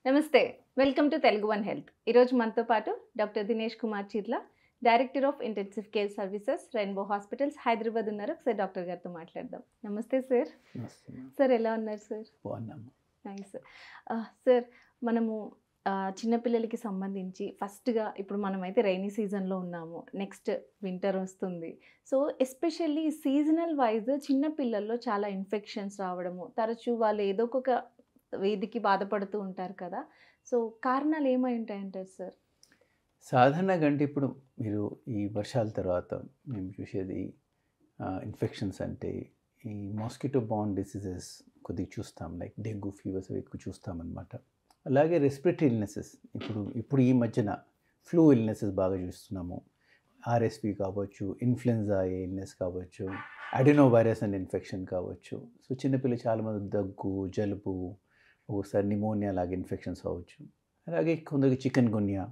నమస్తే. Welcome to Telugu one health. ఈరోజు మనతో పాటు doctor Dinesh Kumar Chirla, director of intensive care services, rainbow hospitals, Hyderabad ఉన్నారు. ఒకసారి డాక్టర్ గారితో మాట్లాడదాం. నమస్తే సార్. నమస్తే మ్యామ్. సార్ ఎలా ఉన్నారు సార్? బాగున్నాము. నైస్. సార్ మనము చిన్నపిల్లలకి సంబంధించి ఫస్ట్‌గా ఇప్పుడు మనమైతే రైనీ సీజన్‌లో ఉన్నాము. నెక్స్ట్ వింటర్ వస్తుంది. సో, ఎస్పెషల్లీ సీజనల్ వైస్ చిన్న పిల్లల్లో చాలా ఇన్ఫెక్షన్స్ రావడము, తరచూ వాళ్ళు ఏదో ఒక వేదికి బాధపడుతూ ఉంటారు కదా! సో, కారణాలు ఏమై ఉంటాయంటారు సార్? సాధారణంగా అంటే ఇప్పుడు మీరు ఈ వర్షాల తర్వాత మేము చూసేది ఇన్ఫెక్షన్స్ అంటే ఈ మాస్కిటో బార్న్ డిసీజెస్ కొద్దిగా చూస్తాం. లైక్ డెంగ్యూ ఫీవర్స్ అవి ఎక్కువ చూస్తామన్నమాట. అలాగే రెస్పిరేటరీ ఇల్నెసెస్ ఇప్పుడు ఈ మధ్యన ఫ్లూ ఇల్నెసెస్ బాగా చూస్తున్నాము. ఆర్ఎస్పి కావచ్చు, ఇన్ఫ్లుయెన్జా ఇల్నెస్ కావచ్చు, అడినో వైరస్ అండ్ ఇన్ఫెక్షన్ కావచ్చు. సో చిన్నపిల్లలు చాలామంది దగ్గు, జలుబు, ఒకసారి నిమోనియా లాగా ఇన్ఫెక్షన్స్ అవ్వచ్చు. అలాగే కొందరికి చికెన్ గున్యా,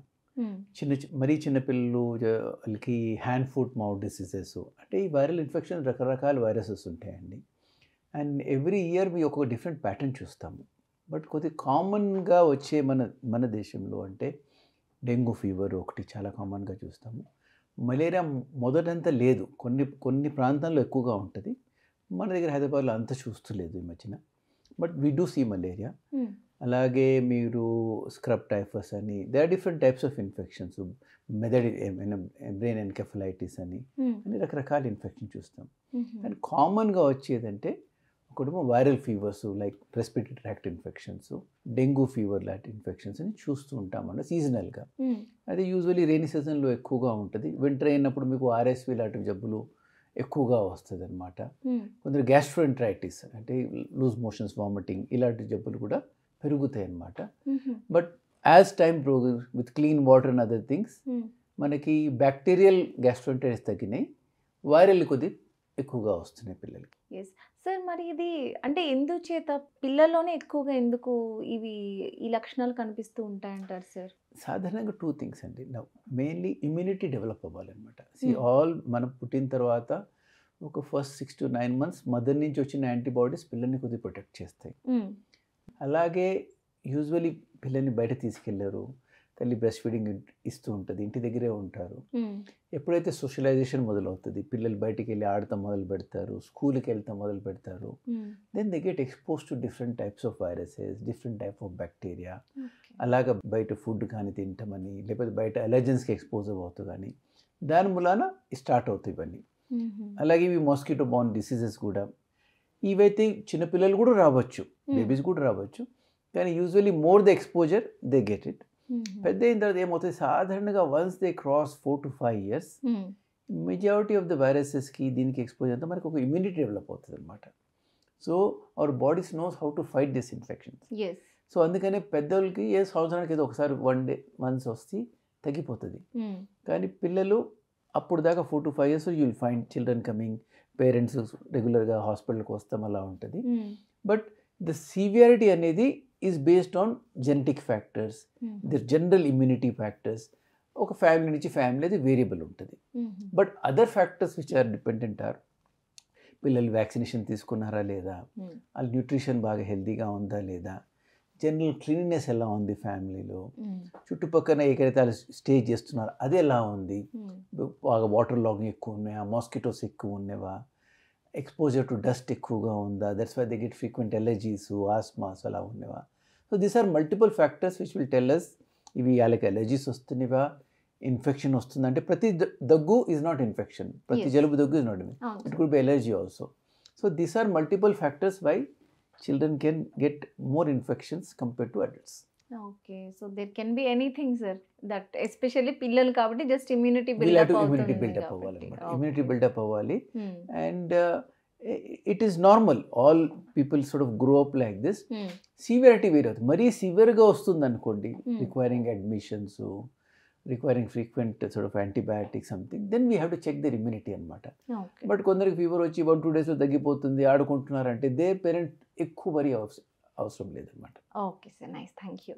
మరీ చిన్నపిల్లలు వాళ్ళకి హ్యాండ్ ఫుట్ మౌత్ డిసీజెస్. అంటే ఈ వైరల్ ఇన్ఫెక్షన్ రకరకాల వైరసెస్ ఉంటాయండి. అండ్ ఎవ్రీ ఇయర్ మీ ఒక డిఫరెంట్ ప్యాటర్న్ చూస్తాము. బట్ కొద్దిగా కామన్గా వచ్చే మన దేశంలో అంటే డెంగ్యూ ఫీవర్ ఒకటి చాలా కామన్గా చూస్తాము. మలేరియా మొదటంతా లేదు, కొన్ని ప్రాంతాల్లో ఎక్కువగా ఉంటుంది. మన దగ్గర హైదరాబాద్లో అంత చూస్తలేదు ఈ మధ్యన. But we do see malaria. అలాగే మీరు స్క్రబ్ టైఫస్ అని, they are different types of infections. Brain encephalitis అని రకరకాల ఇన్ఫెక్షన్ చూస్తాం. అండ్ కామన్గా వచ్చేదంటే ఒకటేమో viral fevers like respiratory tract infections, dengue fever లాంటి ఇన్ఫెక్షన్స్ అని చూస్తూ ఉంటామన్న సీజనల్గా. అది యూజువలీ రెయినీ సీజన్లో ఎక్కువగా ఉంటుంది. వింటర్ అయినప్పుడు మీకు ఆర్ఎస్వి లాంటి జబ్బులు ఎక్కువగా వస్తుంది అనమాట. కొందరు గ్యాస్ట్రోఎంటరైటిస్ అంటే లూజ్ మోషన్స్, వామిటింగ్ ఇలాంటి జబ్బులు కూడా పెరుగుతాయి అన్నమాట. But as time progress with clean water and other things మనకి బ్యాక్టీరియల్ గ్యాస్ట్రోఎంటరైటిస్ తగ్గినాయి, వైరల్ కొద్ది ఎక్కువగా వస్తున్నాయి పిల్లలకి. Yes sir. మరి ఇది అంటే ఎందుచేత పిల్లల్లోనే ఎక్కువగా ఎందుకు ఈ లక్షణాలు కనిపిస్తూ ఉంటాయంటారు సార్? సాధారణంగా 2 థింగ్స్ అండి. మెయిన్లీ ఇమ్యూనిటీ డెవలప్ అవ్వాలన్నమాట. మనం పుట్టిన తర్వాత ఒక ఫస్ట్ 6 to 9 months మదర్ నుంచి వచ్చిన యాంటీబాడీస్ పిల్లల్ని కొద్దిగా ప్రొటెక్ట్ చేస్తాయి. అలాగే యూజువలీ పిల్లల్ని బయట తీసుకెళ్లారు, తల్లి బ్రెస్ట్ ఫీడింగ్ ఇస్తూ ఉంటుంది, ఇంటి దగ్గరే ఉంటారు. ఎప్పుడైతే సోషలైజేషన్ మొదలవుతుంది, పిల్లలు బయటికి వెళ్ళి ఆడతాం మొదలు పెడతారు, స్కూల్కి వెళ్తాం మొదలు పెడతారు, then they get expose to different types of viruses, different type of bacteria. అలాగా బయట ఫుడ్ కానీ తింటామని, లేకపోతే బయట అలర్జెన్స్కి ఎక్స్పోజ్ అవుతుంది కానీ దాని మూలాన స్టార్ట్ అవుతాయి ఇవన్నీ. అలాగే ఇవి మాస్కిటో బార్న్ డిసీజెస్ కూడా, ఇవైతే చిన్నపిల్లలు కూడా రావచ్చు, బేబీస్ కూడా రావచ్చు. కానీ usually more the exposure they get it. పెద్ద అయిన తర్వాత ఏమవుతుంది, సాధారణంగా once they cross 4 to 5 years majority of the వైరసెస్కి దీనికి ఎక్స్పోజ్ అంతా మనకు ఒక ఇమ్యూనిటీ డెవలప్ అవుతుంది అనమాట. So our bodies knows how to fight this infections. So అందుకనే పెద్దోళ్ళకి సంవత్సరానికి ఏదో ఒకసారి 1 day మంత్స్ వస్తే తగ్గిపోతుంది. కానీ పిల్లలు అప్పుడు దాకా 4 to 5 years you will find children coming, parents రెగ్యులర్గా హాస్పిటల్కి వస్తాం అలా ఉంటుంది. బట్ ద సివియారిటీ అనేది is based on genetic factors, the general immunity factors. ఒక ఫ్యామిలీ నుంచి ఫ్యామిలీ అది వేరియబుల్ ఉంటుంది. But other factors which are dependent or పిల్లలు వ్యాక్సినేషన్ తీసుకున్నారా లేదా, వాళ్ళ న్యూట్రిషన్ బాగా హెల్తీగా ఉందా లేదా, జనరల్ క్లీనినెస్ ఎలా ఉంది ఫ్యామిలీలో, చుట్టుపక్కల ఎక్కడైతే వాళ్ళు స్టే చేస్తున్నారు అది ఎలా ఉంది, బాగా వాటర్ లాగింగ్ ఎక్కువ ఉన్నాయా, మాస్కిటోస్ ఎక్కువ ఉన్నవా, ఎక్స్పోజర్ టు డస్ట్ ఎక్కువగా ఉందా, that's why they get frequent allergies, asthmas అలా ఉన్నవా. So these are multiple factors which will tell us ఇవి వాళ్ళకి ఎలర్జీస్ వస్తున్నవా, ఇన్ఫెక్షన్ వస్తుందంటే ప్రతి దగ్గు ఈజ్ నాట్ ఇన్ఫెక్షన్, ప్రతి జలుబు దగ్గు is not it could be allergy also. So these are multiple factors why children can get more infections compared to adults. Okay, so there can be anything sir, that especially పిల్లలు కాబట్టి just immunity build up అవుతుంది. Immunity build up అవ్వాలి. And it is normal, all people sort of grow up like this. Severity వేరే అవుతుంది. మరీ సివియర్గా వస్తుంది అనుకోండి, requiring admissions, requiring frequent sort of antibiotics something, then we have to check their immunity అనమాట. But కొందరికి fever వచ్చి 1-2 daysలో తగ్గిపోతుంది, ఆడుకుంటున్నారంటే దే పేరెంట్ ఎక్కువ వరి అవసరం లేదన్నమాట. Okay sir, nice, thank you.